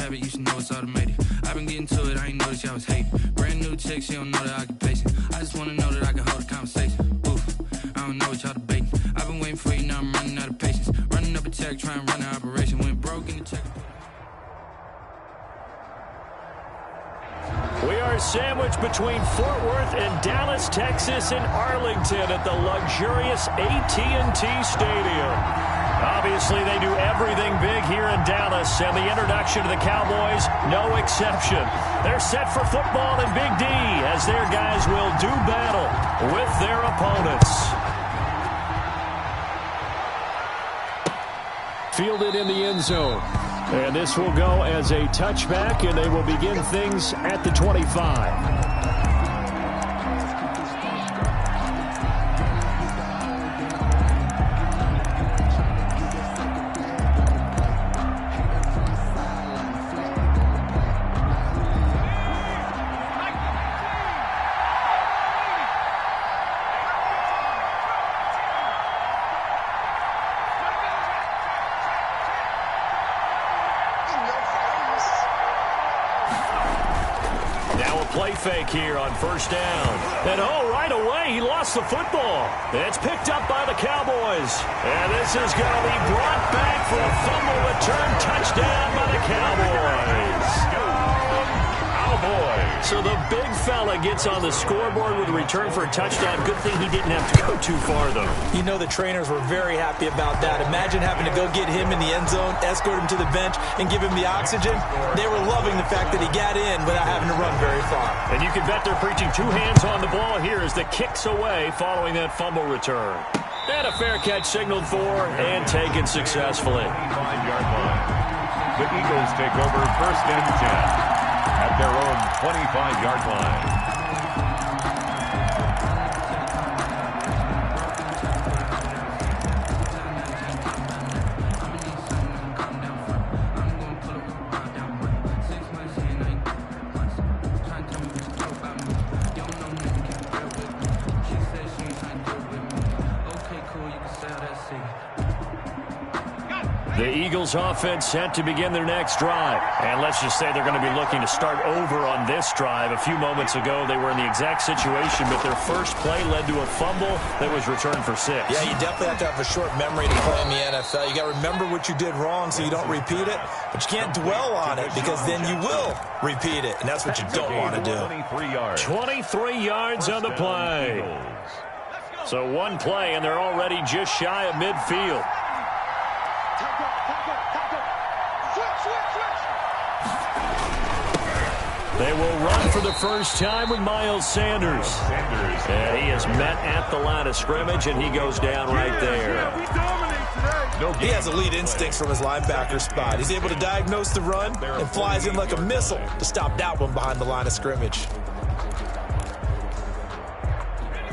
habit, you should know it's automated. I've been getting to it, I ain't noticed y'all was hating. Brand new chick, she don't know the occupation. I just wanna know that I can hold a conversation. Oof, I don't know what y'all debating. I've been waiting for you, now I'm running out of patience. Running up a check, trying to run an operation. Went broke in the check. We are sandwiched between Fort Worth and Dallas, Texas, and Arlington at the luxurious AT&T Stadium. Obviously, they do everything big here in Dallas, and the introduction to the Cowboys, no exception. They're set for football in Big D as their guys will do battle with their opponents. Fielded in the end zone. And this will go as a touchback, and they will begin things at the 25. Fake here on first down. And right away, he lost the football. It's picked up by the Cowboys. And this is going to be brought back for a fumble return touchdown by the Cowboys. So the big fella gets on the scoreboard with a return for a touchdown. Good thing he didn't have to go too far, though. You know the trainers were very happy about that. Imagine having to go get him in the end zone, escort him to the bench, and give him the oxygen. They were loving the fact that he got in without having to run very far. And you can bet they're preaching two hands on the ball here as the kick's away following that fumble return. And a fair catch signaled for and taken successfully. 5-yard line. The Eagles take over first and 10 at their own 25-yard line. The Eagles offense set to begin their next drive. And let's just say they're going to be looking to start over on this drive. A few moments ago, they were in the exact situation, but their first play led to a fumble that was returned for 6. Yeah, you definitely have to have a short memory to play in the NFL. You got to remember what you did wrong so you don't repeat it, but you can't dwell on it because then you will repeat it, and that's what you don't want to do. 23 yards on the play. So one play, and they're already just shy of midfield. They will run for the first time with Miles Sanders. And he is met at the line of scrimmage, and he goes down right there. He has elite instincts from his linebacker spot. He's able to diagnose the run and flies in like a missile to stop that one behind the line of scrimmage.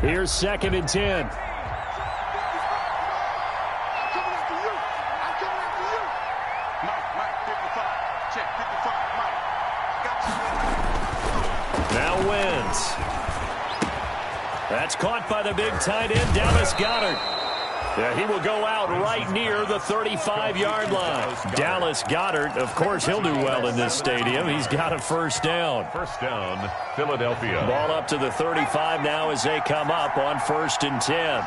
Here's 2nd and 10. Now wins. That's caught by the big tight end, Dallas Goedert. Yeah, he will go out right near the 35-yard line. Dallas Goedert, of course, he'll do well in this stadium. He's got a first down. First down, Philadelphia. Ball up to the 35 now as they come up on 1st and 10.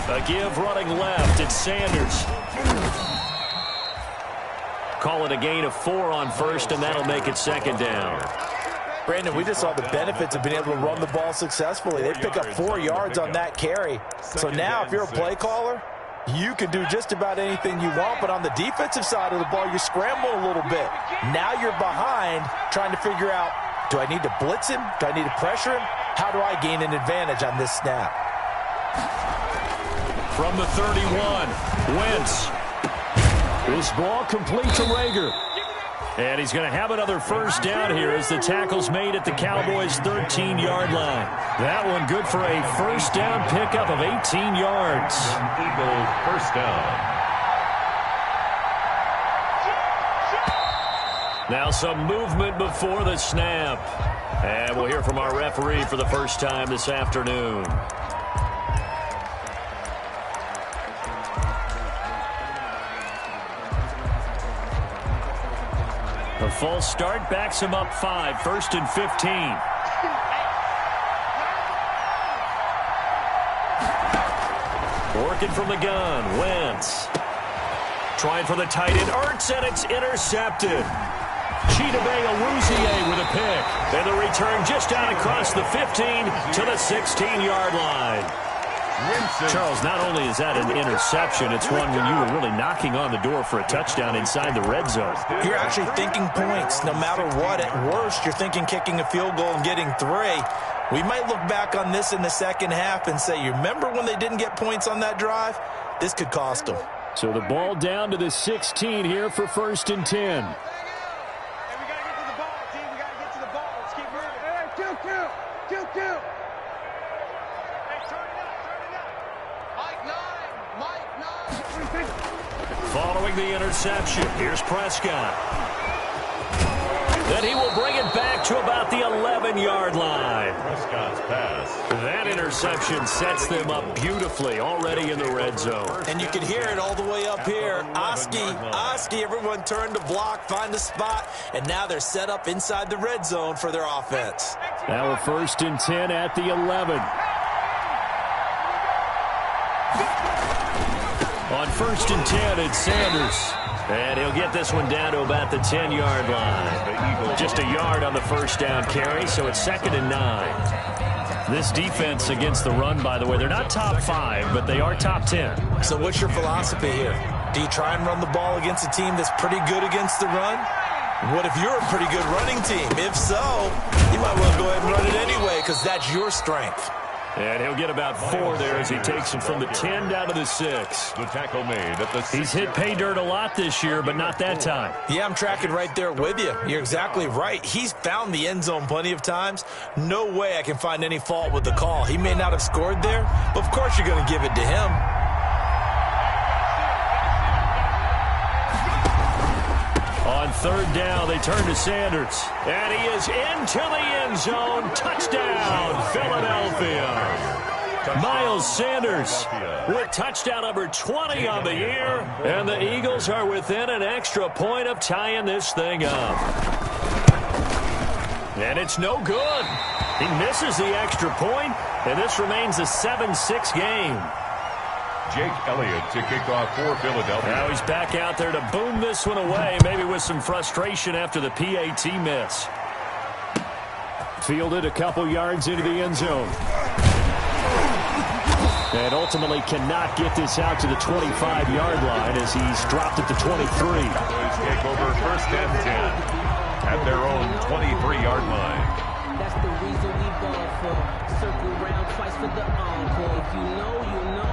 A give running left. It's Sanders. Call it a gain of 4 on 1st, and that'll make it 2nd down. Brandon, we just saw the benefits of being able to run the ball successfully. They pick up 4 yards on that carry. So now if you're a play caller, you can do just about anything you want, but on the defensive side of the ball, you're scrambling a little bit. Now you're behind trying to figure out, do I need to blitz him? Do I need to pressure him? How do I gain an advantage on this snap? From the 31, Wentz. This ball complete to Rager. And he's going to have another first down here as the tackle's made at the Cowboys' 13-yard line. That one good for a first down pickup of 18 yards. Eagles first down. Now some movement before the snap. And we'll hear from our referee for the first time this afternoon. The false start backs him up 5, 1st and 15. Working from the gun, Wentz. Trying for the tight end, Ertz, and it's intercepted. Chidobe Awuzie with a pick. And the return just out across the 15 to the 16-yard line. Charles, not only is that an interception, it's one when you were really knocking on the door for a touchdown inside the red zone. You're actually thinking points. No matter what, at worst, you're thinking kicking a field goal and getting 3. We might look back on this in the second half and say, you remember when they didn't get points on that drive? This could cost them. So the ball down to the 16 here for 1st and 10. Following the interception, here's Prescott. Then he will bring it back to about the 11-yard line. Prescott's pass. That interception sets them up beautifully already in the red zone. And you can hear it all the way up here. Oski, everyone turned to block, find a spot, and now they're set up inside the red zone for their offense. Now a 1st and 10 at the 11. On 1st and 10, it's Sanders. And he'll get this one down to about the 10-yard line. Just a yard on the first down carry, so it's 2nd and 9. This defense against the run, by the way, they're not top 5, but they are top 10. So what's your philosophy here? Do you try and run the ball against a team that's pretty good against the run? What if you're a pretty good running team? If so, you might well go ahead and run it anyway because that's your strength. And he'll get about 4 there as he takes him from the 10 down to the 6. The tackle made at the 6. He's hit pay dirt a lot this year, but not that time. Yeah, I'm tracking right there with you. You're exactly right. He's found the end zone plenty of times. No way I can find any fault with the call. He may not have scored there, but of course you're going to give it to him. On 3rd down, they turn to Sanders. And he is into the end zone. Touchdown, Philadelphia. Miles Sanders with touchdown number 20 on the year. And the Eagles are within an extra point of tying this thing up. And it's no good. He misses the extra point, and this remains a 7-6 game. Jake Elliott to kick off for Philadelphia. Now he's back out there to boom this one away, maybe with some frustration after the PAT miss. Fielded a couple yards into the end zone. And ultimately cannot get this out to the 25-yard line as he's dropped at the 23. Take over 1st and 10 at their own 23-yard line. That's the reason we ball for. Circle round twice for the encore. If you know, you know.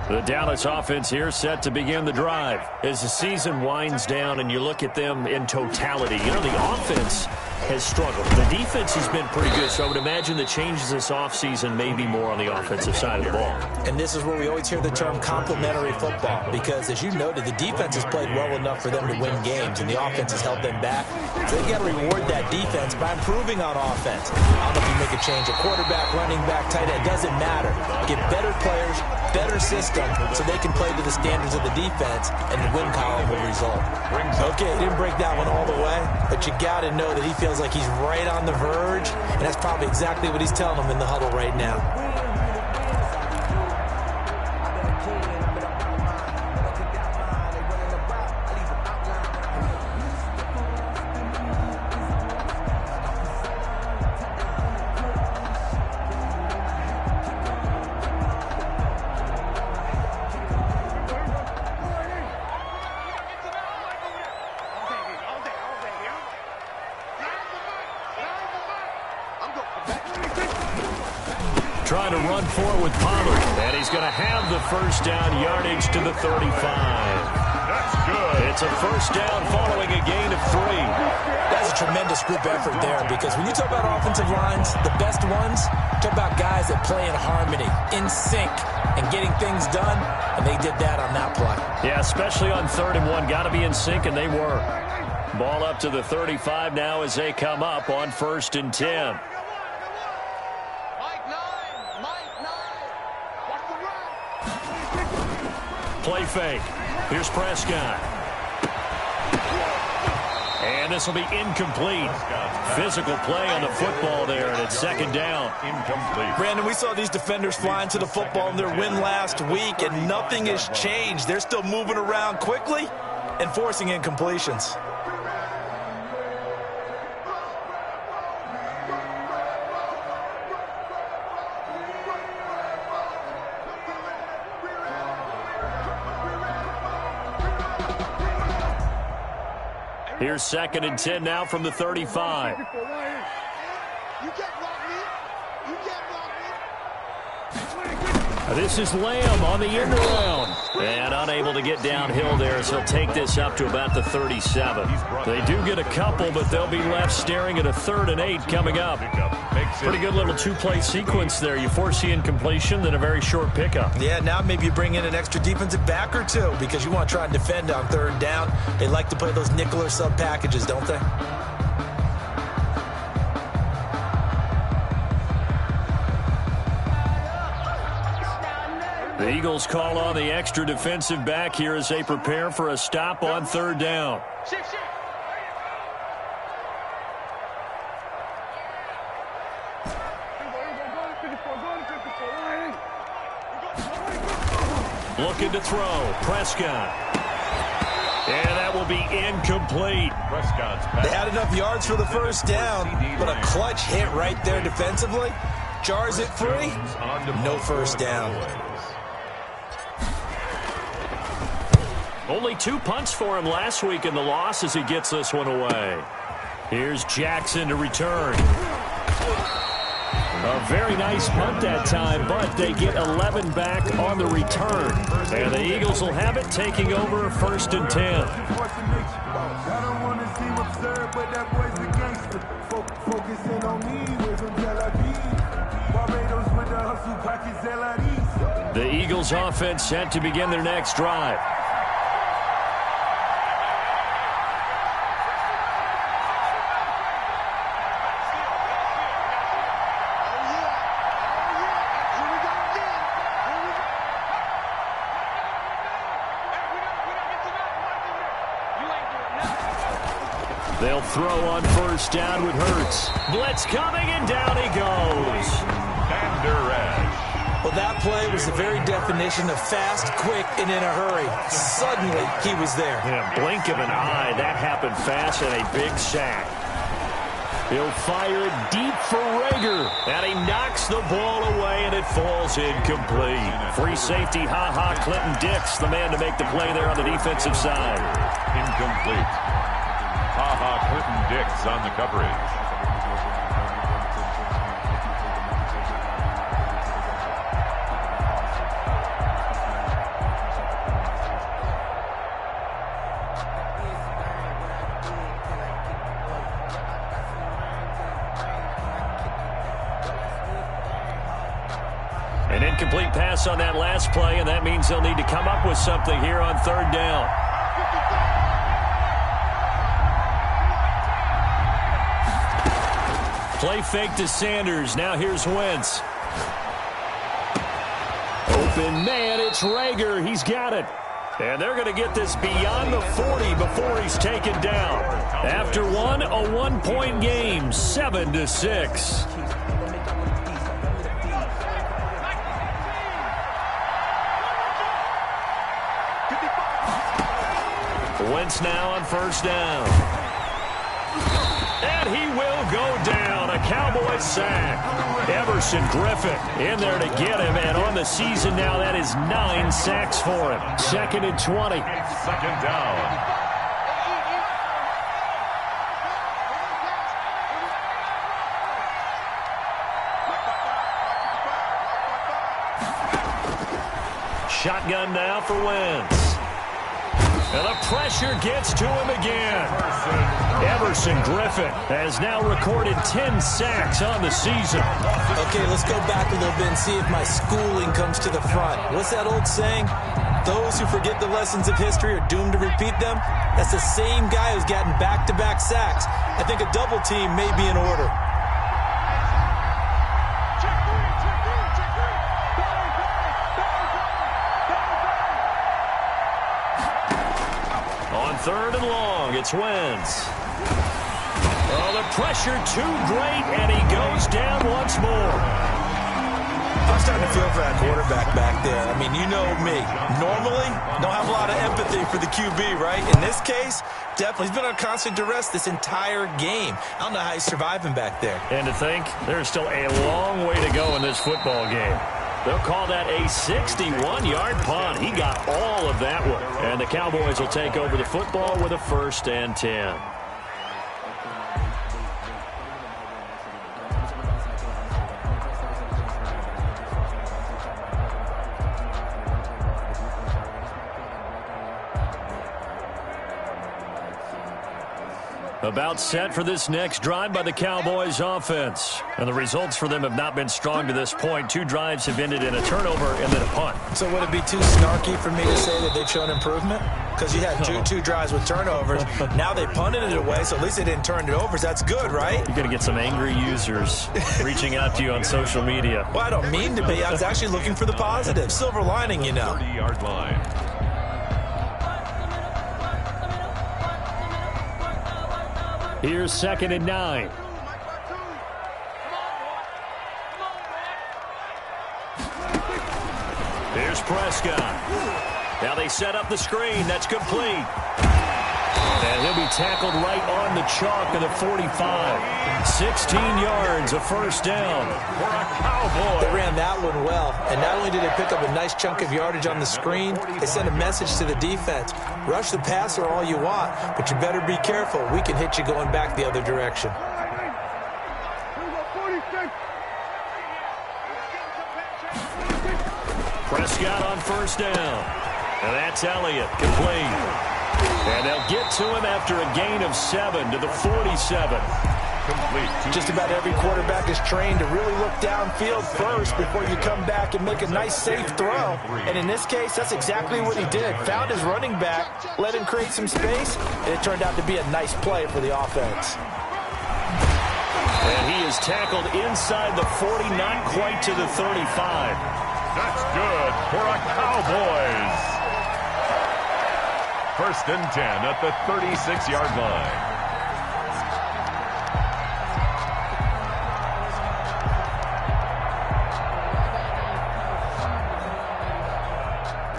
The Dallas offense here set to begin the drive. As the season winds down and you look at them in totality, you know, the offense has struggled. The defense has been pretty good, so I would imagine the changes this offseason may be more on the offensive side of the ball. And this is where we always hear the term complementary football, because as you noted, the defense has played well enough for them to win games, and the offense has held them back. So they've got to reward that defense by improving on offense. I don't know if you make a change, a quarterback, running back, tight end, it doesn't matter. Get better players, better system, so they can play to the standards of the defense, and the win column will result. Okay, he didn't break that one all the way, but you got to know that he feels like he's right on the verge, and that's probably exactly what he's telling them in the huddle right now. Trying to run forward with Pollard. And he's going to have the first down yardage to the 35. That's good. It's It's a first down following a gain of 3. That's a tremendous group effort there, because when you talk about offensive lines, the best ones, talk about guys that play in harmony, in sync, and getting things done, and they did that on that play. Yeah, especially on 3rd and 1. Got to be in sync, and they were. Ball up to the 35 now as they come up on 1st and 10. Play fake. Here's Prescott. And this will be incomplete. Physical play on the football there, and it's 2nd down. Incomplete. Brandon, we saw these defenders flying to the football in their win last week, and nothing has changed. They're still moving around quickly and forcing incompletions. Here's 2nd and 10 now from the 35. This is Lamb on the end around. And unable to get downhill there, so he'll take this up to about the 37. They do get a couple, but they'll be left staring at a 3rd and 8 coming up. Pretty good little two-play sequence there. You force the incompletion, then a very short pickup. Yeah, now maybe you bring in an extra defensive back or two, because you want to try and defend on 3rd down. They like to play those nickel or sub packages, don't they? The Eagles call on the extra defensive back here as they prepare for a stop on 3rd down. Looking to throw. Prescott. And that will be incomplete. They had enough yards for the 1st down, but a clutch hit right there defensively. Jars it free. No 1st down. Only 2 punts for him last week in the loss as he gets this one away. Here's Jackson to return. A very nice punt that time, but they get 11 back on the return. And the Eagles will have it, taking over 1st and 10. The Eagles offense set to begin their next drive. They'll throw on 1st down with Hurts. Blitz coming, and down he goes. Well, that play was the very definition of fast, quick, and in a hurry. Suddenly, he was there. In a blink of an eye, that happened fast, and a big sack. He'll fire it deep for Rager, and he knocks the ball away, and it falls incomplete. Free safety, Clinton Dix, the man to make the play there on the defensive side. Incomplete. Clinton Dix on the coverage. An incomplete pass on that last play, and that means they'll need to come up with something here on 3rd down. Play fake to Sanders. Now here's Wentz. Open man, it's Rager. He's got it. And they're going to get this beyond the 40 before he's taken down. After one, a 1-point game, 7-6. Wentz now on 1st down. And he will go down. A Cowboys sack. Everson Griffin in there to get him. And on the season now, that is 9 sacks for him. 2nd and 20. 2nd down. Shotgun now for Wentz. And the pressure gets to him again. Everson Griffin has now recorded 10 sacks on the season. Okay, let's go back a little bit and see if my schooling comes to the front. What's that old saying? Those who forget the lessons of history are doomed to repeat them. That's the same guy who's gotten back-to-back sacks. I think a double team may be in order. On 3rd and long, it's Wentz. Oh, the pressure too great, and he goes down once more. I'm starting to feel for that quarterback back there. I mean, you know me. Normally, don't have a lot of empathy for the QB, right? In this case, definitely. He's been on constant duress this entire game. I don't know how he's surviving back there. And to think, there's still a long way to go in this football game. They'll call that a 61-yard punt. He got all of that one. And the Cowboys will take over the football with a 1st and 10. About set for this next drive by the Cowboys offense. And the results for them have not been strong to this point. 2 drives have ended in a turnover and then a punt. So would it be too snarky for me to say that they've shown improvement? Because you had two drives with turnovers. Now they punted it away, so at least they didn't turn it over. So that's good, right? You're going to get some angry users reaching out to you on social media. Well, I don't mean to be. I was actually looking for the positive. Silver lining, you know. 30-yard line. Here's 2nd and 9. Here's Prescott. Now they set up the screen. That's complete. And he'll be tackled right on the chalk of the 45. 16 yards, a 1st down for a Cowboy. They ran that one well. And not only did they pick up a nice chunk of yardage on the screen, they sent a message to the defense. Rush the passer all you want, but you better be careful. We can hit you going back the other direction. Prescott on 1st down. And that's Elliott, complete. And they'll get to him after a gain of 7 to the 47. Complete. Just about every quarterback is trained to really look downfield first before you come back and make a nice, safe throw. And in this case, that's exactly what he did. Found his running back, let him create some space, and it turned out to be a nice play for the offense. And he is tackled inside the 40, not quite to the 35. That's good for a Cowboys. 1st and 10 at the 36-yard line.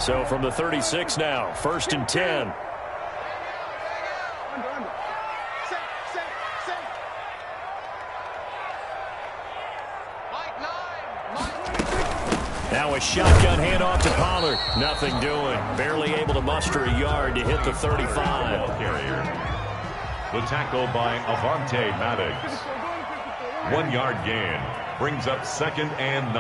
So from the 36 now, 1st and 10. Now a shotgun handoff to Pollard. Nothing doing. Barely able to muster a yard to hit the 35. Carrier. The tackle by Avante Maddox. 1-yard gain. Brings up 2nd and 9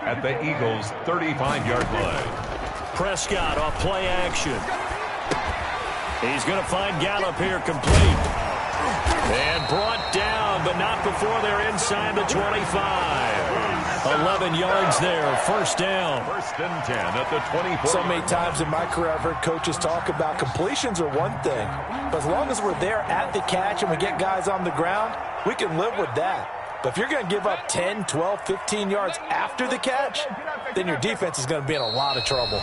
at the Eagles' 35-yard line. Prescott off play action. He's going to find Gallup here complete. And brought down, but not before they're inside the 25. 11 yards there, 1st down. 1st and 10 at the 24. So many times in my career I've heard coaches talk about completions are one thing, but as long as we're there at the catch and we get guys on the ground, we can live with that. But if you're going to give up 10, 12, 15 yards after the catch, then your defense is going to be in a lot of trouble.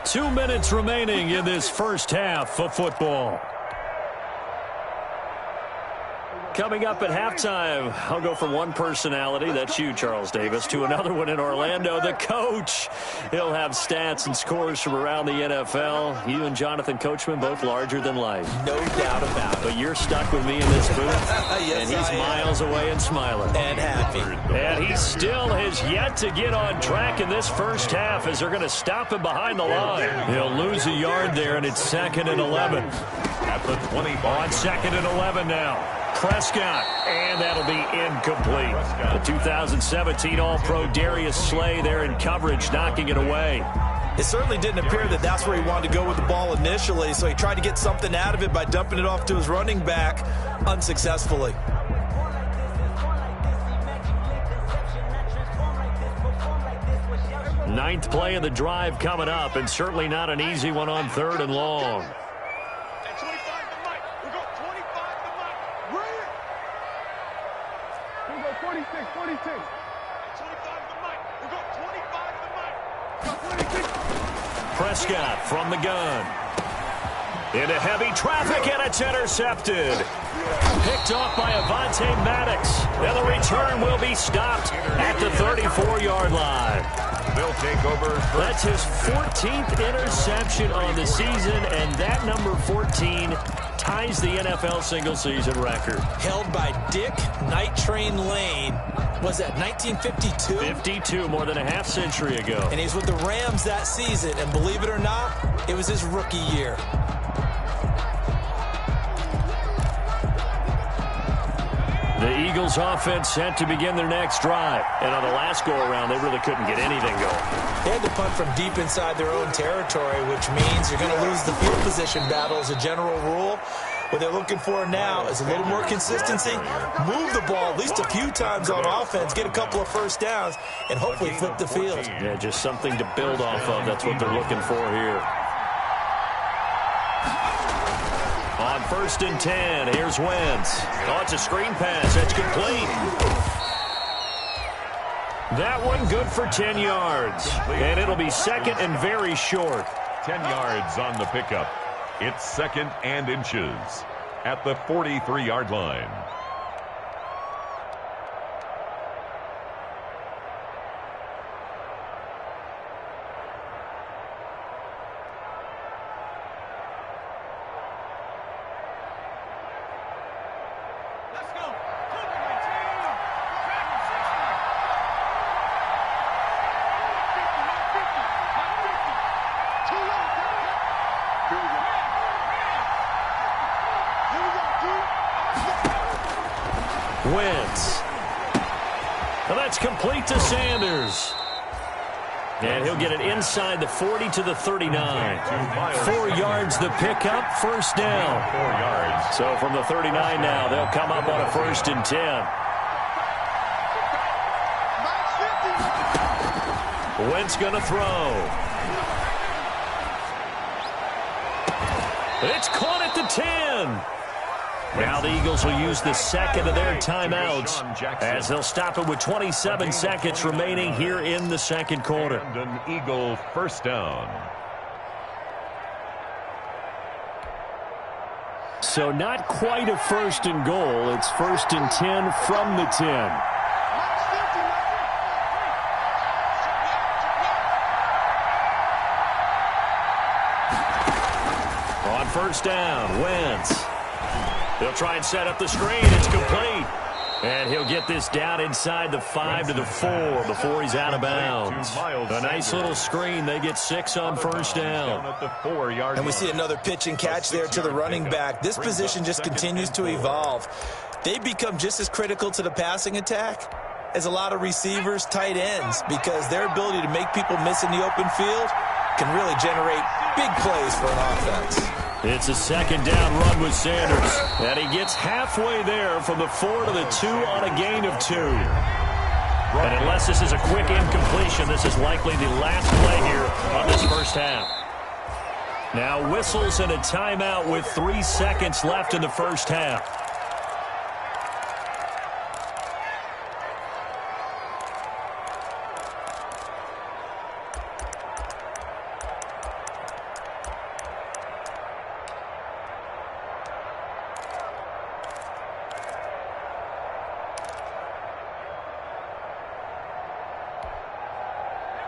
2 minutes remaining in this 1st half of football. Coming up at halftime, I'll go from one personality, that's you, Charles Davis, to another one in Orlando, the coach. He'll have stats and scores from around the NFL. You and Jonathan Coachman, both larger than life. No doubt about it. But you're stuck with me in this booth, yes, and he's miles away and smiling. And happy. And he still has yet to get on track in this 1st half as they're going to stop him behind the line. He'll lose a yard there, and it's 2nd and 11. At the 25. On 2nd and 11 now. Prescott, and that'll be incomplete. The 2017 All-Pro Darius Slay there in coverage, knocking it away. It certainly didn't appear that that's where he wanted to go with the ball initially, so he tried to get something out of it by dumping it off to his running back unsuccessfully. Ninth play of the drive coming up, and certainly not an easy one on 3rd and long. Prescott from the gun. Into heavy traffic, and it's intercepted. Picked off by Maddox. And the return will be stopped at the 34-yard line. They'll take over. That's his 14th interception on the season, and that number 14 ties the NFL single-season record. Held by Dick Night Train Lane. Was that 1952? 52, more than a half-century ago. And he's with the Rams that season, and believe it or not, it was his rookie year. The Eagles offense set to begin their next drive. And on the last go-around, they really couldn't get anything going. They had to punt from deep inside their own territory, which means you're going to lose the field position battle as a general rule. What they're looking for now is a little more consistency, move the ball at least a few times on offense, get a couple of first downs, and hopefully flip the field. Yeah, just something to build off of. That's what they're looking for here. On 1st and 10, here's Wentz. Oh, it's a screen pass. That's complete. That one good for 10 yards. And it'll be 2nd and very short. 10 yards on the pickup. It's 2nd and inches at the 43-yard line. Wentz. Well, that's complete to Sanders. And he'll get it inside the 40 to the 39. 4 yards the pickup, first down. 4 yards. So from the 39 now, they'll come up on a 1st and 10. Wentz going to throw. It's caught at the 10. Now the Eagles will use the 2nd of their timeouts as they'll stop it with 27 seconds remaining here in the 2nd quarter. And an Eagle first down. So not quite a 1st and goal. It's 1st and 10 from the 10. On 1st down, Wentz. They'll try and set up the screen. It's complete. And he'll get this down inside the 5 to the 4 before he's out of bounds. A nice little screen. They get 6 on 1st down. And we see another pitch and catch there to the running back. This position just continues to evolve. They become just as critical to the passing attack as a lot of receivers, tight ends, because their ability to make people miss in the open field can really generate big plays for an offense. It's a 2nd down run with Sanders. And he gets halfway there from the 4 to the 2 on a gain of 2. And unless this is a quick incompletion, this is likely the last play here on this first half. Now whistles and a timeout with 3 seconds left in the first half.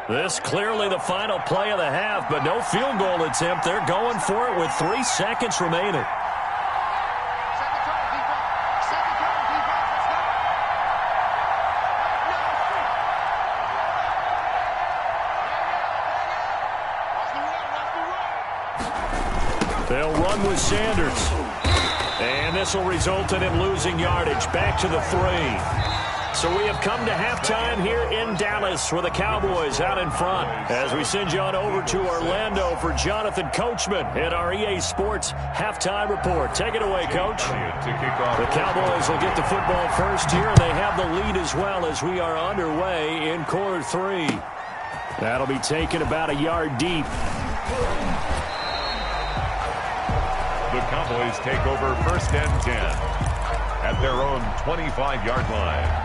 This clearly the final play of the half, but no field goal attempt. They're going for it with 3 seconds remaining. They'll run with Sanders. And this will result in him losing yardage. Back to the 3. So we have come to halftime here in Dallas with the Cowboys out in front. As we send you on over to Orlando for Jonathan Coachman in our EA Sports Halftime Report. Take it away, Coach. The Cowboys will get the football first here, and they have the lead as well as we are underway in quarter 3. That'll be taken about a yard deep. The Cowboys take over 1st and 10 at their own 25-yard line.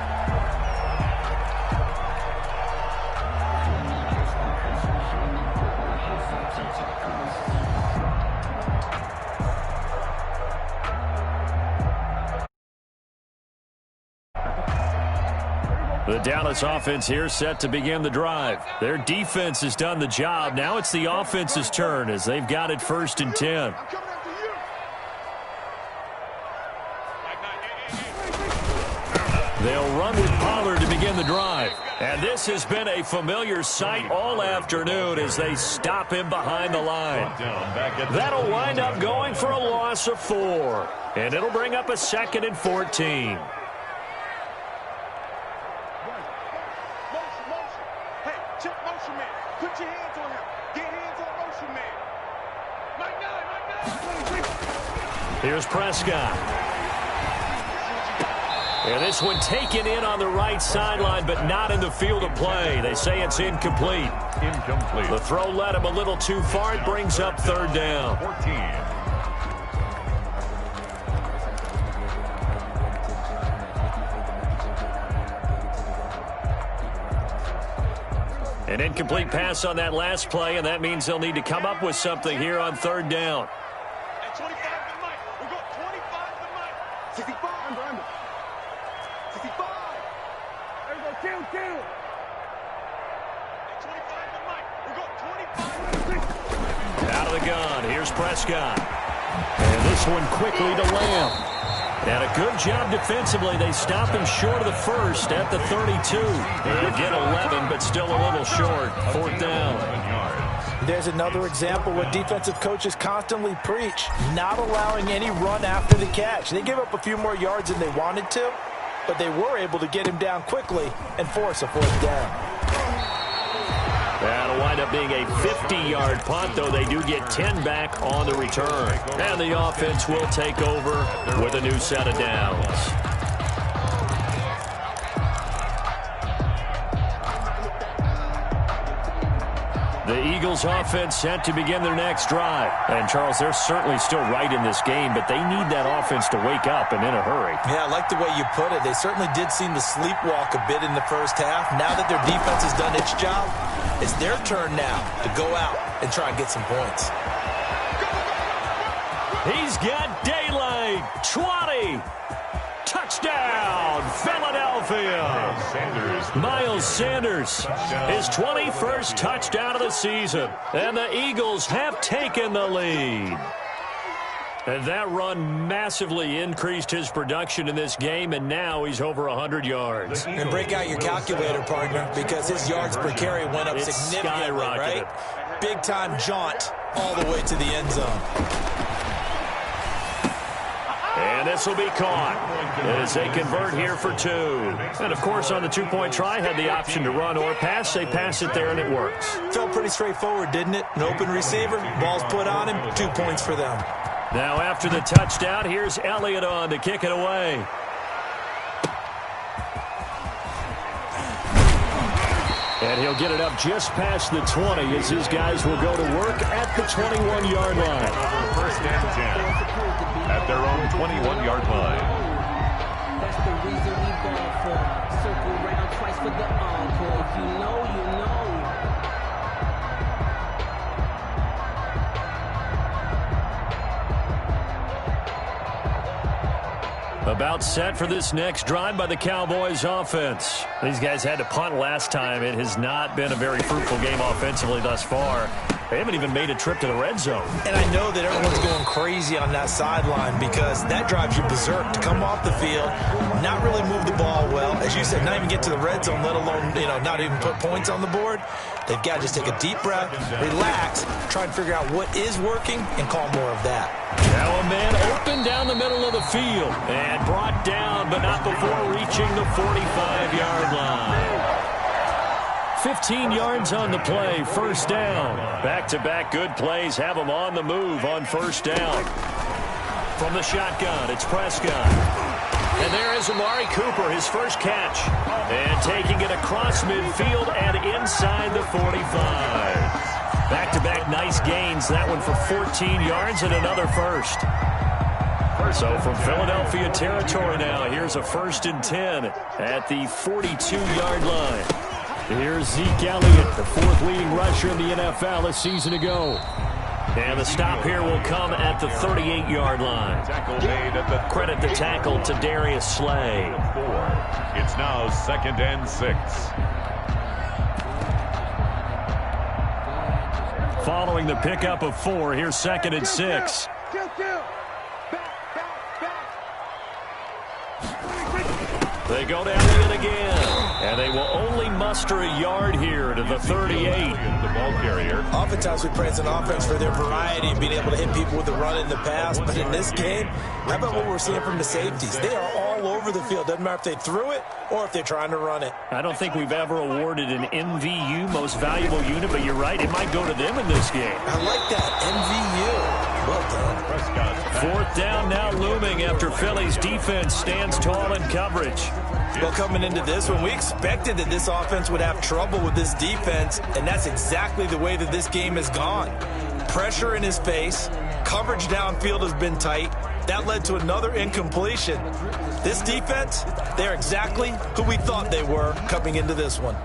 The Dallas offense here set to begin the drive. Their defense has done the job. Now it's the offense's turn as they've got it 1st and 10. They'll run with Pollard to begin the drive. And this has been a familiar sight all afternoon as they stop him behind the line. That'll wind up going for a loss of 4. And it'll bring up a 2nd and 14. Here's Prescott. And this one taken in on the right sideline, but not in the field of play. They say it's incomplete. The throw led him a little too far. It brings up 3rd down. 14. An incomplete pass on that last play, and that means they'll need to come up with something here on 3rd down. Out of the gun, here's Prescott. And this one quickly to Lamb. And a good job defensively. They stop him short of the 1st at the 32. They get 11, but still a little short. 4th down. There's another example what defensive coaches constantly preach, not allowing any run after the catch. They gave up a few more yards than they wanted to, but they were able to get him down quickly and force a 4th down. That'll wind up being a 50-yard punt, though they do get 10 back on the return. And the offense will take over with a new set of downs. The Eagles offense set to begin their next drive. And, Charles, they're certainly still right in this game, but they need that offense to wake up and in a hurry. Yeah, I like the way you put it. They certainly did seem to sleepwalk a bit in the 1st half. Now that their defense has done its job, it's their turn now to go out and try and get some points. He's got daylight. 20. Touchdown, Philadelphia. Miles Sanders, his 21st touchdown of the season. And the Eagles have taken the lead. And that run massively increased his production in this game, and now he's over 100 yards. And break out your calculator, partner, because his yards per carry went up significantly, right? Big-time jaunt all the way to the end zone. And this will be caught as they convert here for 2. And, of course, on the 2-point try, had the option to run or pass. They pass it there, and it works. Felt pretty straightforward, didn't it? An open receiver, ball's put on him, 2 points for them. Now, after the touchdown, here's Elliott on to kick it away. And he'll get it up just past the 20 as his guys will go to work at the 21-yard line. 1st and 10 at their own 21-yard line. That's the reason we ball for. Circle round twice for the encore. If you know, you know. About set for this next drive by the Cowboys offense. These guys had to punt last time. It has not been a very fruitful game offensively thus far. They haven't even made a trip to the red zone. And I know that everyone's going crazy on that sideline because that drives you berserk to come off the field, not really move the ball well. As you said, not even get to the red zone, let alone, not even put points on the board. They've got to just take a deep breath, relax, try and figure out what is working, and call more of that. Now a man open down the middle of the field and brought down, but not before reaching the 45-yard line. 15 yards on the play, first down. Back-to-back good plays have them on the move on first down. From the shotgun, it's Prescott. And there is Amari Cooper, his first catch. And taking it across midfield and inside the 45. Back-to-back nice gains. That one for 14 yards and another first. So from Philadelphia territory now, here's a 1st and 10 at the 42-yard line. Here's Zeke Elliott, the 4th leading rusher in the NFL a season ago. And the stop here will come at the 38-yard line. Credit the tackle to Darius Slay. It's now 2nd and 6. Following the pickup of 4, here's 2nd and 6. They go down it again. And they will only muster a yard here to the 38. The ball carrier. Oftentimes we praise an offense for their variety and being able to hit people with the run in the pass. But in this game, how about what we're seeing from the safeties? They are all over the field. Doesn't matter if they threw it or if they're trying to run it. I don't think we've ever awarded an MVU, most valuable unit, but you're right, it might go to them in this game. I like that, MVU. Well done. 4th down now looming after Philly's defense stands tall in coverage. Well, coming into this one, we expected that this offense would have trouble with this defense, and that's exactly the way that this game has gone. Pressure in his face, coverage downfield has been tight. That led to another incompletion. This defense, they're exactly who we thought they were coming into this one.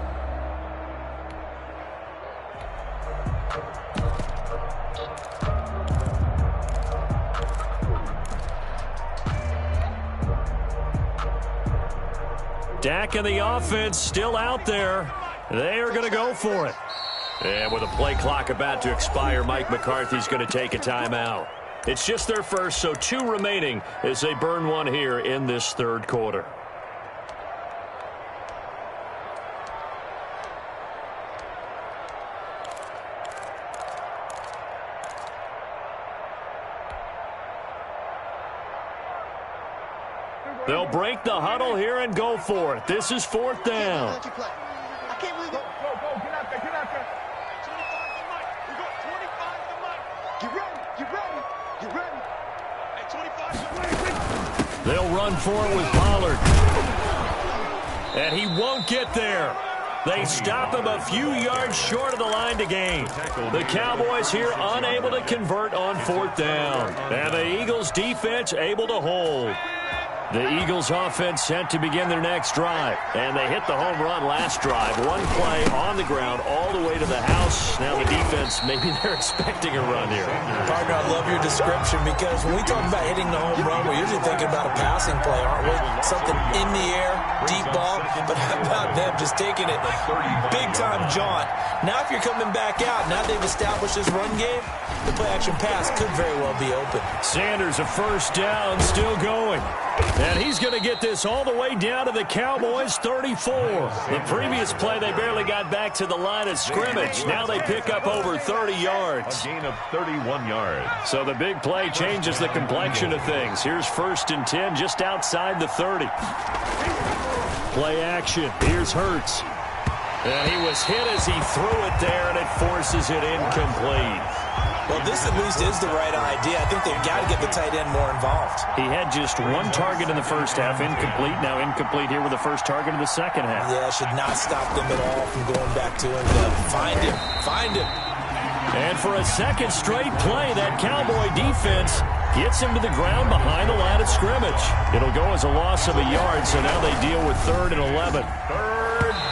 Dak and the offense still out there. They are going to go for it. And with a play clock about to expire, Mike McCarthy's going to take a timeout. It's just their first, so 2 remaining as they burn one here in this 3rd quarter. They'll break the huddle here and go for it. This is 4th down. I can't believe it. Go, get out there, get out there. 25 to Mike. We got 25 to Mike. Get ready, get ready, get ready. Hey, 25 to Mike. They'll run for it with Pollard. And he won't get there. They stop him a few yards short of the line to gain. The Cowboys here unable to convert on 4th down. And the Eagles defense able to hold. The Eagles offense set to begin their next drive. And they hit the home run last drive. 1 play on the ground all the way to the house. Now the defense, maybe they're expecting a run here. Partner, I love your description because when we talk about hitting the home run, we're usually thinking about a passing play, aren't we? Something in the air, deep ball. But how about them just taking it big-time jaunt? Now if you're coming back out, now they've established this run game, the play-action pass could very well be open. Sanders, a 1st down, still going. And he's going to get this all the way down to the Cowboys' 34. The previous play, they barely got back to the line of scrimmage. Now they pick up over 30 yards. A gain of 31 yards. So the big play changes the complexion of things. Here's 1st and 10 just outside the 30. Play action. Here's Hurts. And he was hit as he threw it there, and it forces it incomplete. Well, this at least is the right idea. I think they've got to get the tight end more involved. He had just 1 target in the first half, incomplete. Now incomplete here with the first target in the second half. Yeah, should not stop them at all from going back to him. Find him. Find him. And for a 2nd straight play, that Cowboy defense gets him to the ground behind the line of scrimmage. It'll go as a loss of a yard, so now they deal with 3rd and 11.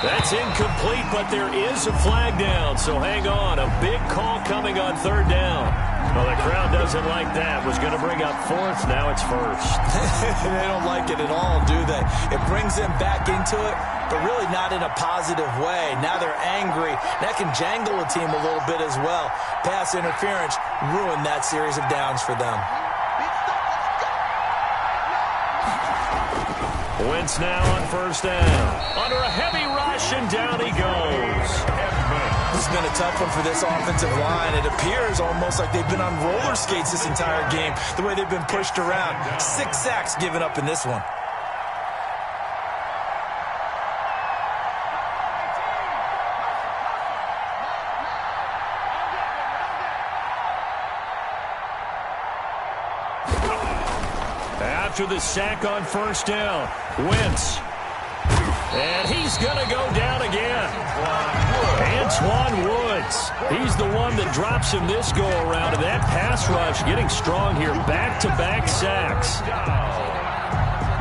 That's incomplete, but there is a flag down, so hang on. A big call coming on 3rd down. Well, the crowd doesn't like that. Was going to bring up fourth. Now it's first. They don't like it at all, do they? It brings them back into it, but really not in a positive way. Now they're angry. That can jangle a team a little bit as well. Pass interference ruined that series of downs for them. Wentz now on first down. Under a heavy rush, and down he goes. This has been a tough one for this offensive line. It appears almost like they've been on roller skates this entire game, the way they've been pushed around. 6 sacks given up in this one. After the sack on first down, Wentz. And he's going to go down again. Antoine Woods. He's the one that drops him this go-around. And that pass rush getting strong here. Back-to-back sacks.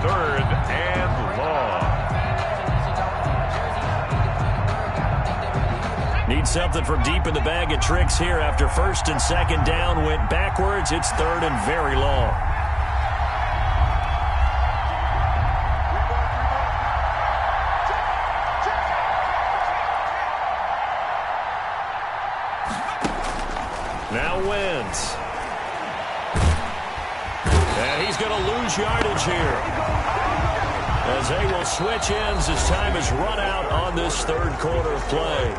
3rd and long. Need something from deep in the bag of tricks here after first and second down went backwards. It's 3rd and very long. Now Wentz. And he's going to lose yardage here, as they will switch ends as time is run out on this 3rd quarter of play.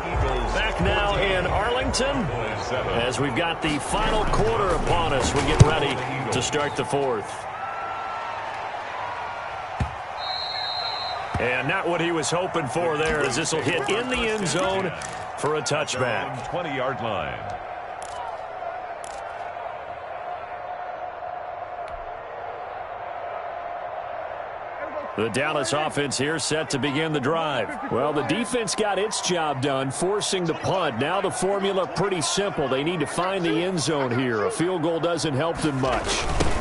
Back now in Arlington, as we've got the final quarter upon us. We get ready to start the 4th. And not what he was hoping for there, as this will hit in the end zone for a touchback. 20-yard line. The Dallas offense here set to begin the drive. Well, the defense got its job done, forcing the punt. Now the formula pretty simple. They need to find the end zone here. A field goal doesn't help them much.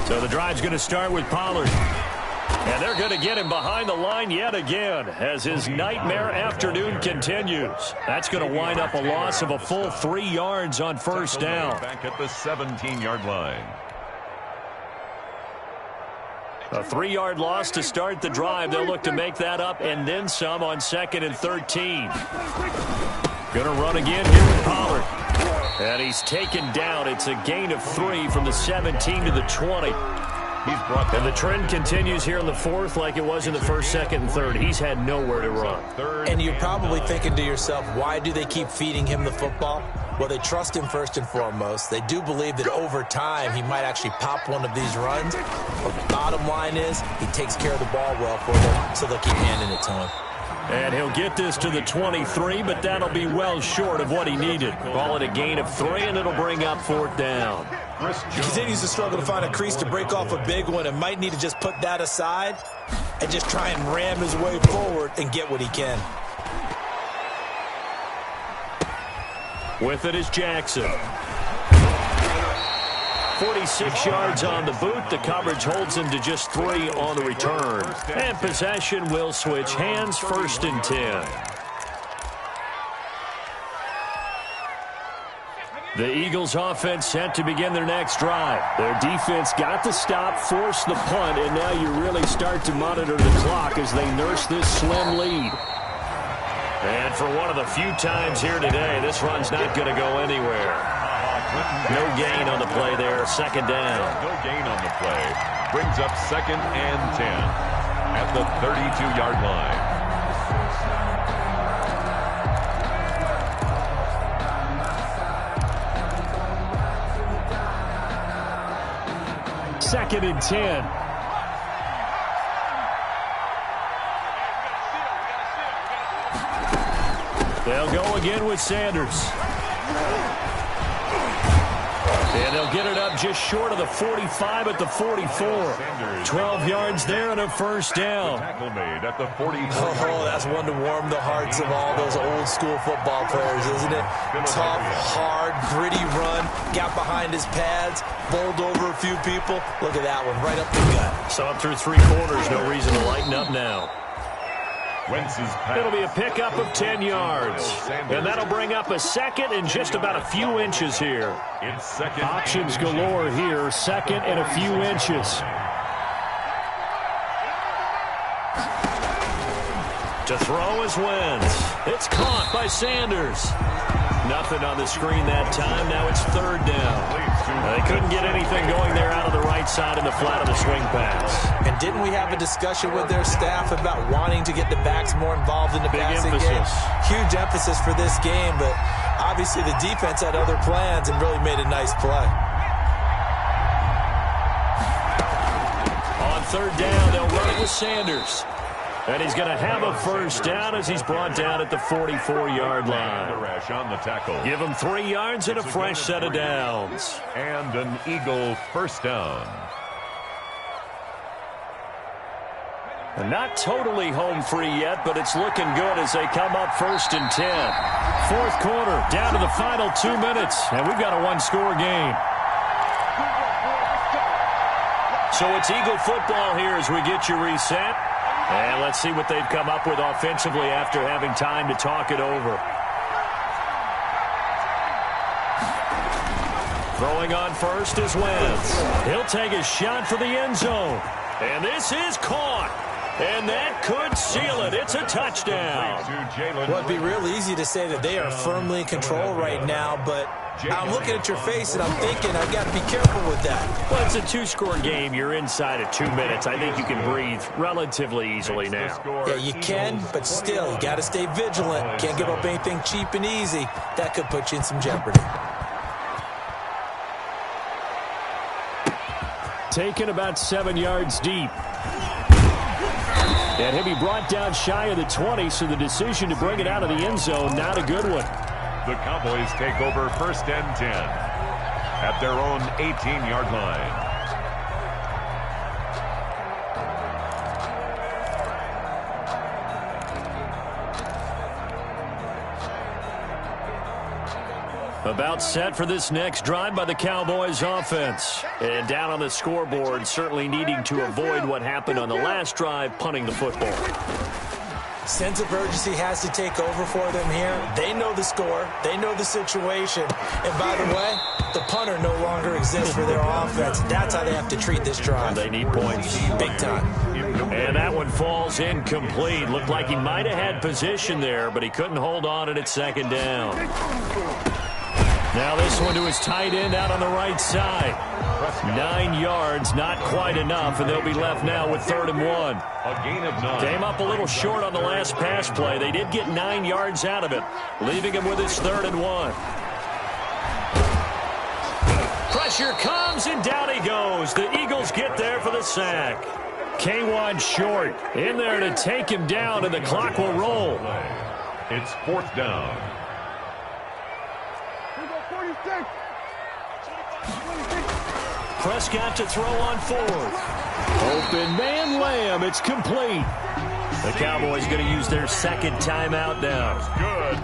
So the drive's going to start with Pollard. And they're going to get him behind the line yet again as his nightmare afternoon continues. That's going to wind up a loss of a full 3 yards on first down. Back at the 17-yard line. A 3-yard loss to start the drive. They'll look to make that up and then some on 2nd and 13. Going to run again here with Pollard. And he's taken down. It's a gain of 3 from the 17 to the 20. And the trend continues here in the 4th like it was in the 1st, 2nd, and 3rd. He's had nowhere to run. And you're probably thinking to yourself, why do they keep feeding him the football? Well, they trust him first and foremost. They do believe that over time he might actually pop one of these runs. But the bottom line is he takes care of the ball well for them, so they'll keep handing it to him. And he'll get this to the 23, but that'll be well short of what he needed. Call it a gain of 3, and it'll bring up 4th down. He continues to struggle to find a crease to break off a big one and might need to just put that aside and just try and ram his way forward and get what he can. With it is Jackson. 46 yards on the boot. The coverage holds him to just 3 on the return. And possession will switch hands, 1st and 10. The Eagles offense set to begin their next drive. Their defense got the stop, forced the punt, and now you really start to monitor the clock as they nurse this slim lead. And for one of the few times here today, this run's not going to go anywhere. No gain on the play there, 2nd down. No gain on the play. Brings up 2nd and 10 at the 32-yard line. Second and 10. They'll go again with Sanders. And they'll get it up just short of the 45 at the 44. 12 yards there and a 1st down. Tackle made at the 44. Oh, that's one to warm the hearts of all those old school football players, isn't it? Tough, hard, gritty run. Got behind his pads, bowled over a few people. Look at that one, right up the gut. So up through 3 quarters, no reason to lighten up now. Wentz's pass. It'll be a pickup of 10 yards. And that'll bring up a second and just about a few inches here. It's second. Options galore here. Second and a few inches. To throw is Wentz. It's caught by Sanders. Nothing on the screen that time. Now it's third down. They couldn't get anything going there out of the right side in the flat of the swing pass. And didn't we have a discussion with their staff about wanting to get the backs more involved in the passing game? Huge emphasis for this game, but obviously the defense had other plans and really made a nice play. On third down, they'll run it with Sanders. And he's going to have a first down as he's brought down at the 44-yard line. On the tackle. Give him 3 yards and a fresh set of downs. And an Eagle first down. And not totally home free yet, but it's looking good as they come up 1st and 10. Fourth quarter, down to the final 2 minutes, and we've got a one-score game. So it's Eagle football here as we get you reset. And let's see what they've come up with offensively after having time to talk it over. Throwing on first is Wentz. He'll take a shot for the end zone. And this is caught. And that could seal it. It's a touchdown. Well, it'd be real easy to say that they are firmly in control right now, but I'm looking at your face and I'm thinking I've got to be careful with that. Well, it's a 2-score game. You're inside of 2 minutes. I think you can breathe relatively easily now. Yeah, you can, but still, you got to stay vigilant. Can't give up anything cheap and easy. That could put you in some jeopardy. Taken about 7 yards deep. And he'll be brought down shy of the 20, so the decision to bring it out of the end zone, not a good one. The Cowboys take over 1st and 10 at their own 18-yard line. About set for this next drive by the Cowboys offense. And down on the scoreboard, certainly needing to avoid what happened on the last drive, punting the football. Sense of urgency has to take over for them here. They know the score. They know the situation. And by the way, the punter no longer exists for their offense. That's how they have to treat this drive. They need points. Big time. And that one falls incomplete. Looked like he might have had position there, but he couldn't hold on at 2nd down. Now this one to his tight end out on the right side. 9 yards, not quite enough, and they'll be left now with 3rd and 1. A gain of 9. Came up a little short on the last pass play. They did get 9 yards out of it, leaving him with his 3rd and 1. Pressure comes, and down he goes. The Eagles get there for the sack. K1 short in there to take him down, and the clock will roll. It's 4th down. Prescott to throw on 4th. Open man Lamb. It's complete. The Cowboys going to use their 2nd timeout now.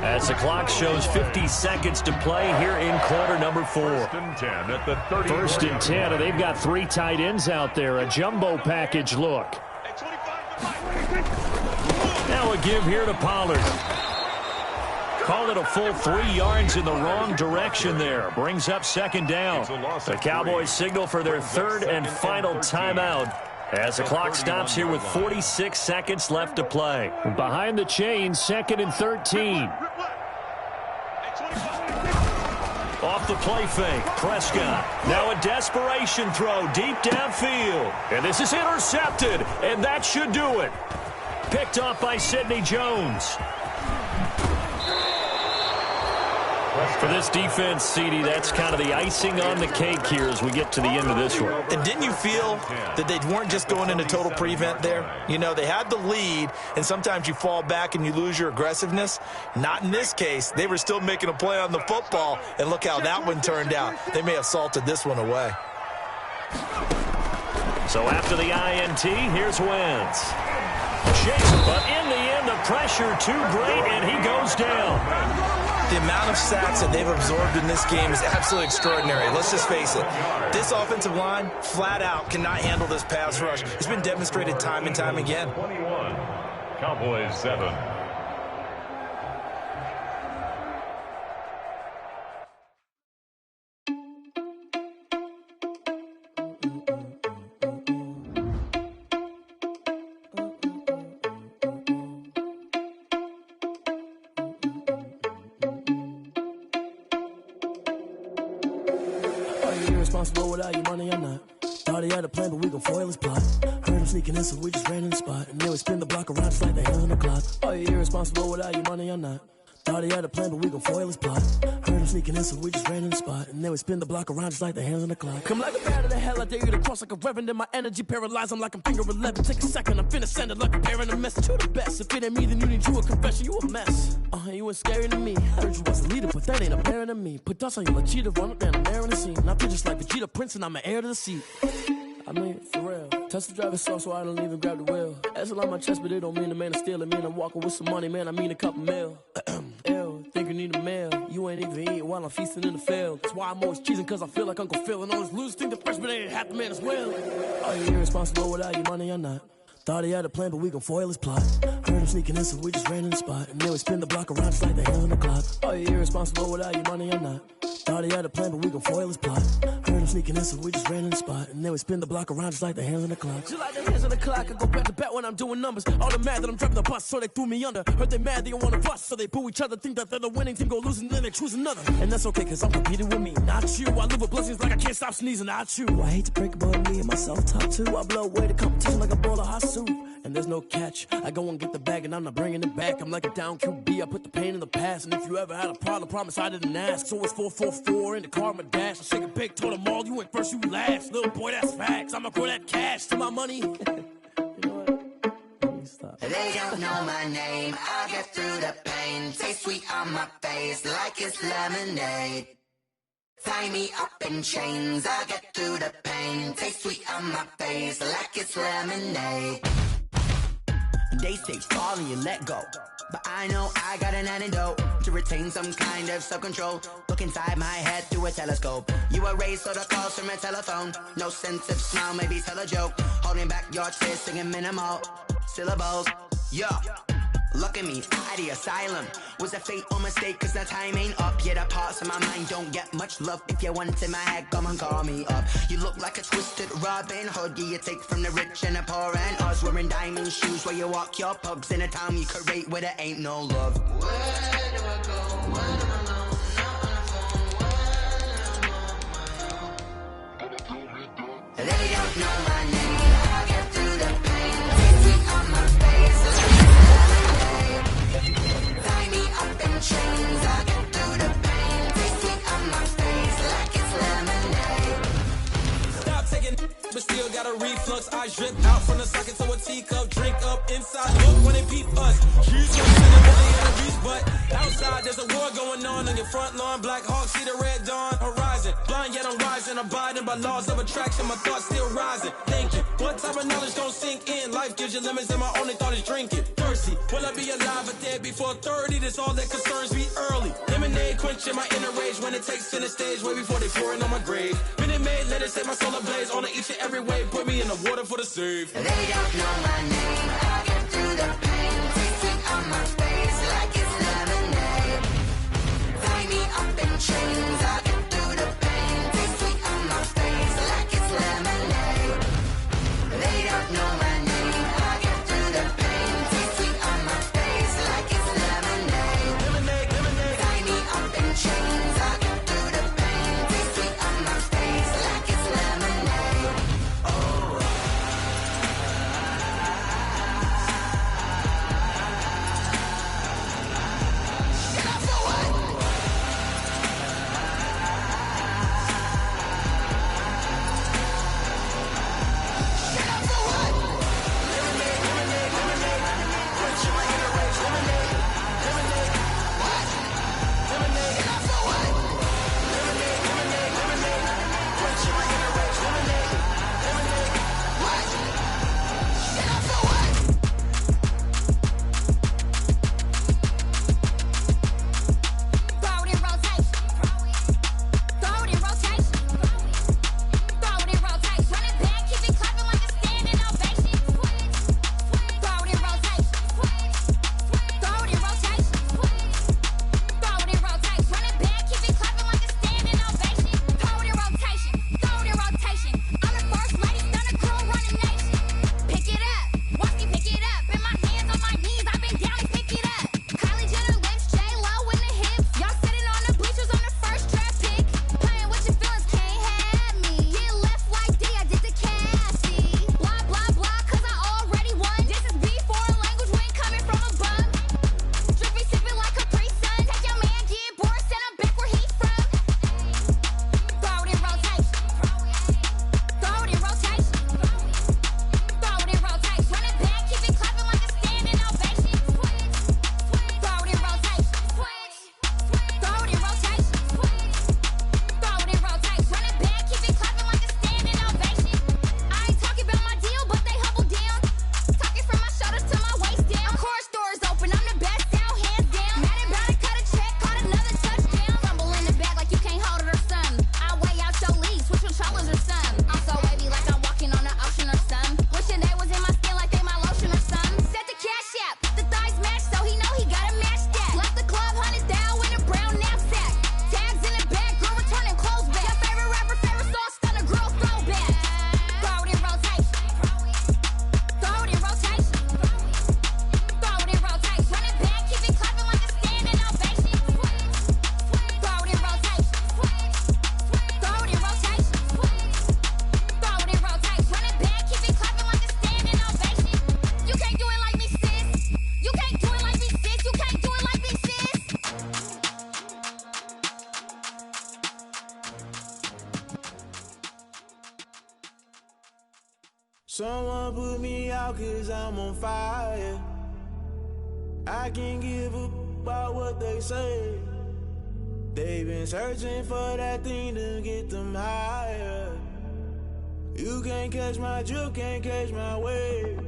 As the clock shows 50 seconds to play here in quarter number 4. 1st and 10 at the 30. 1st and 10, and they've got 3 tight ends out there. A jumbo package look. Now a give here to Pollard. Called it a full 3 yards in the wrong direction there. Brings up 2nd down. The Cowboys signal for their 3rd and final timeout as the clock stops here with 46 seconds left to play. Behind the chains, 2nd and 13. Off the play fake, Prescott. Now a desperation throw deep downfield. And this is intercepted, and that should do it. Picked off by Sidney Jones. For this defense, CD, that's kind of the icing on the cake here as we get to the end of this one. And didn't you feel that they weren't just going into total prevent there? You know, they had the lead, and sometimes you fall back and you lose your aggressiveness. Not in this case. They were still making a play on the football, and look how that one turned out. They may have salted this one away. So after the INT, here's Wentz. Chase, but in the end, the pressure too great, and he goes down. The amount of sacks that they've absorbed in this game is absolutely extraordinary. Let's just face it. This offensive line, flat out, cannot handle this pass rush. It's been demonstrated time and time again. Cowboys 7. Irresponsible without your money or not. Thought he had a plan, but we gon' foil his plot. Heard him sneaking in, so we just ran in the spot. And then we spin the block around just like the hands on the clock. Are you irresponsible without your money or not? Thought he had a plan, but we gon' foil his plot. Heard him sneaking in, so we just ran in the spot. And then we spin the block around just like the hands on the clock. Come like a bat of the hell, I dare you to cross like a reverend. In my energy paralyzed, I'm like I'm finger 11. Take a second, I'm finna send it like a parent a message. You the best, if it ain't me, then you need you a confession. You a mess, you ain't scary to me. Heard you was a leader, but that ain't apparent to me. Put dust on you like cheetah, run up down the air in the scene. Now I just like Vegeta Prince, and I'm an heir to the seat. I mean, for real. Touch the driver's soft, so I don't even grab the wheel. That's on my chest, but it don't mean the man is stealing. Mean I'm walking with some money, man, I mean a couple mil. Ew, think you need a meal. You ain't even eating while I'm feasting in the field. That's why I'm always cheesing, cause I feel like Uncle Phil. And all those losers think the freshman ain't half the man as well. Are you irresponsible without your money or not? Thought he had a plan, but we gon' foil his plot. Heard him sneaking in, so we just ran in the spot. And then we spin the block around just like the hands on the clock. Are you irresponsible without your money or not? Thought he had a plan, but we gon' foil his plot. Heard him sneaking in, so we just ran in the spot. And then we spin the block around just like the hands on the clock. Just like the hands on the clock, I go back to back when I'm doing numbers. All the mad that I'm driving the bus, so they threw me under. Heard they mad, they don't wanna bust, so they boo each other. Think that they're the winning team, go losing, then they choose another. And that's okay, cause I'm competing with me, not you. I live with blessings like I can't stop sneezing, not you. I hate to break it, but me and myself top two. I blow away the competition like a bowl of hot soup. And there's no catch, I go and get the bag and I'm not bringing it back. I'm like a down QB, I put the pain in the past. And if you ever had a problem, promise I didn't ask. So it's 444 in the car, my dash. I shake a big, told them all, you went first, you last. Little boy, that's facts, I'ma grow that cash to my money. You know what? Let me stop. They don't know my name, I'll get through the pain. Taste sweet on my face like it's lemonade. Tie me up in chains, I'll get through the pain. Taste sweet on my face like it's lemonade. They say fall and you let go, but I know I got an antidote to retain some kind of self-control. Look inside my head through a telescope. You erase all the calls from a telephone. No sense of smile, maybe tell a joke. Holding back your tears, singing minimal syllables. Yeah, look at me, out of the asylum. Was a fate or mistake, cause the time ain't up. Yeah, the parts of my mind don't get much love. If you want in my head, come and call me up. You look like a twisted Robin Hood. Yeah, you take from the rich and the poor and us. Wearing diamond shoes while you walk your pugs in a town you create where there ain't no love. Where do I go? When I'm alone, not on the phone, when I'm on my own. They don't know my name, I'll get through the pain. Taste sweet on my face, tie me up in chains, I'll get through the pain. Taste sweet on my face like it's lemonade. Stop taking, but still got a reflux. I drip out from the socket to a teacup. Drink up inside, look when they peep us. Huge but outside there's a war going on your front lawn. Black Hawk see the red dawn horizon. Blind yet I'm rising, abiding by laws of attraction. My thoughts still rising. Thinking, what type of knowledge don't sink in? Life gives you limits and my only thought is drinking. Thirsty, will I be alive or dead before 30? That's all that concerns me early. Lemonade quenching my inner rage when it takes center stage way before they pour it on my grave. Minute Maid, let it set my soul ablaze. On each and every way, put me in the water for the save. They don't know my name, I'll get through the pain. Taste sweet on my face like it's lemonade. Tie me up in chains, I'll get through the pain. Taste sweet on my face like it's lemonade. They don't know my name, I'll get through the pain. Taste sweet on my face like it's lemonade. Tie me up in chains, I'll get through the pain. Taste sweet on my face like it's lemonade. Oh. Someone put me out 'cause I'm on fire. I can't give a about what they say. They've been searching for that thing to get them higher. You can't catch my drift, can't catch my wave.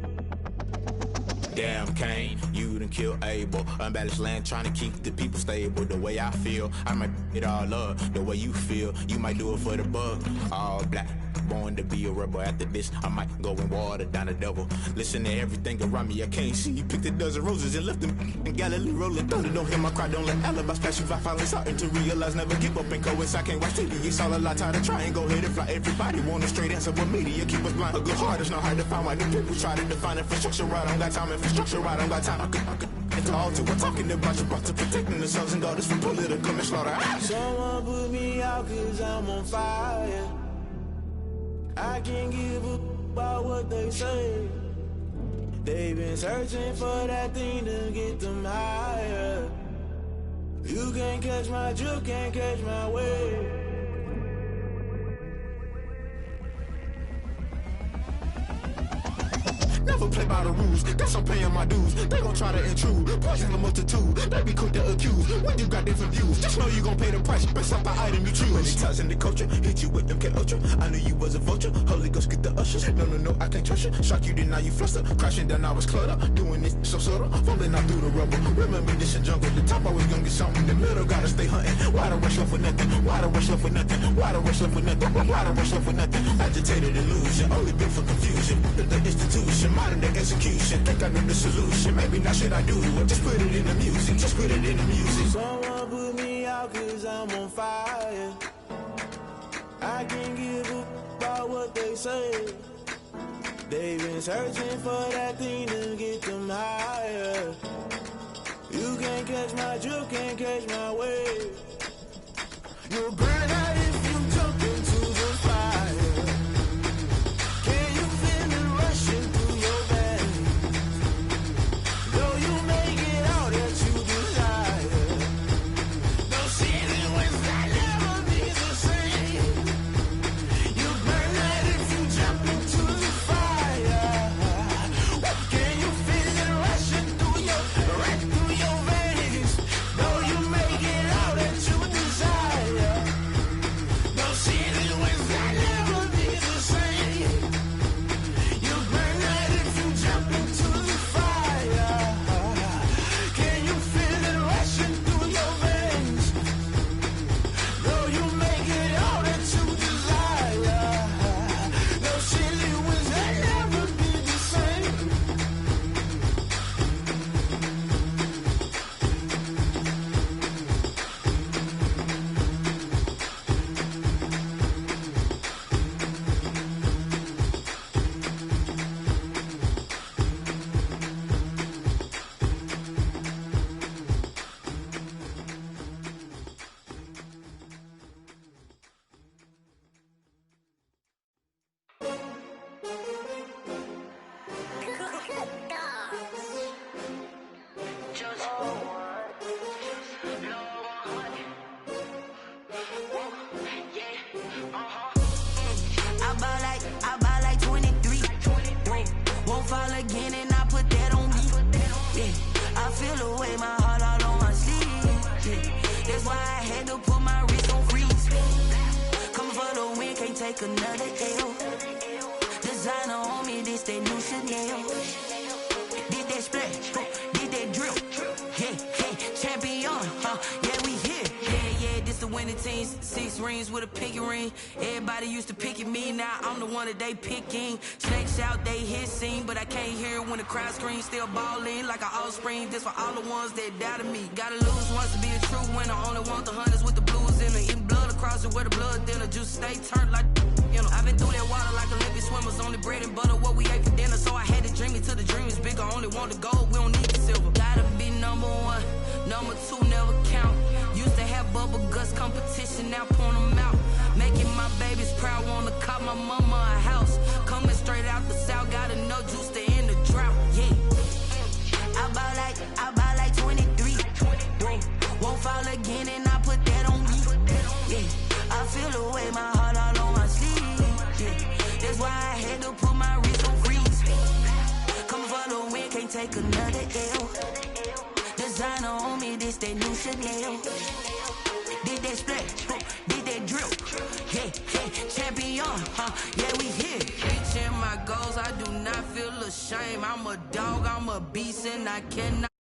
Damn, Kane, you done killed Abel. Unbalanced land, trying to keep the people stable. The way I feel, I might it all up. The way you feel, you might do it for the bug. All black, born to be a rebel. After this, I might go and water down the devil. Listen to everything around me, I can't see. You picked a dozen roses and left them in Galilee rolling thunder. Don't hear my cry, don't let alibis pass you. I finally starting to realize, never give up and coincide. Can't watch TV, it's all a lot. Tired of trying, go ahead and fly. Everybody want a straight answer, but media keep us blind. A good heart is not hard to find. Why do people try to define infrastructure right? I don't got time, infrastructure right, I don't got time. I could call to we're talking about you, about to protecting the sons and daughters from political manslaughter. Someone put me out 'cause I'm on fire. I can't give a about what they say. They've been searching for that thing to get them higher. You can't catch my drift, can't catch my wave. Never play by the rules, guess I'm paying my dues. They gon' try to intrude, poison the multitude. They be quick to accuse, when you got different views. Just know you gon' pay the price, based off the item you choose. Many times in the culture, hit you with them K-Ultra. I knew you was a vulture, Holy Ghost get the ushers. No, I can't trust you. Shock you, then now you fluster. Crashing down, I was cluttered. Doing this so subtle, falling out through the rubble. Remember this in jungle, the top always gonna get something. The middle gotta stay hunting. Why the rush left for nothing? Why the rush left for nothing? Why the rush left for nothing? Why the rush left for nothing? Agitated illusion, only been for confusion. The institution, modern day execution. Think I know the solution, maybe not should I do it. Just put it in the music, just put it in the music. Someone put me out 'cause I'm on fire. I can't give a about what they say. They've been searching for that thing to get them higher. You can't catch my drift, can't catch my wave. You'll burn out if you jump into the fire. Can you feel it rushing through your veins? Though you make it all that you desire. Those city winds that never be the same. You burn out if you jump into the fire. Can you feel it rushing through your veins? Though you make it all that you desire. Those city winds that never be the same. You burn out if you jump into the fire. Can you feel it rushing through your veins? Though you make it all that you desire. Those city winds that never be the same. I buy like 23. Won't fall again and I put that on me. Yeah, I feel the way, my heart all on my sleeve. Yeah, that's why I had to put my wrist on freeze. Coming for the win, can't take another L. Designer on me, this that new Chanel. Did that splash, did that drill. Yeah, champion, yeah, we here. Yeah, this the winning team. 6 rings with a pinky ring. Everybody used to pick at me, now I'm the one that they picking. Snakes out, they hit scene, but I can't hear it when the crowd screams. Still ballin' like an offspring. This for all the ones that doubted me. Gotta lose once to be a true winner. Only want the hunters with the blues in it. Eating blood across it where the blood thinner. Juice stay turned like, you know. I've been through that water like Olympic swimmers. Only bread and butter, what we ate for dinner. So I had to dream it till the dream is bigger. Only want the gold, we don't need the silver. Gotta be number 1, number 2 never count. Used to have bubble guts competition, now point them out. Making my babies proud, wanna cop my mama a house. Coming straight out the south, gotta know juice to end the drought. Yeah, I buy like 23. Won't fall again and I put that on me. Yeah, I feel the way, my heart all on my sleeve. Yeah, that's why I had to put my wrist on free. that new Chanel. Did that split, did that drip. Yeah, champion, yeah, we here. Reaching my goals, I do not feel ashamed. I'm a dog, I'm a beast, and I cannot.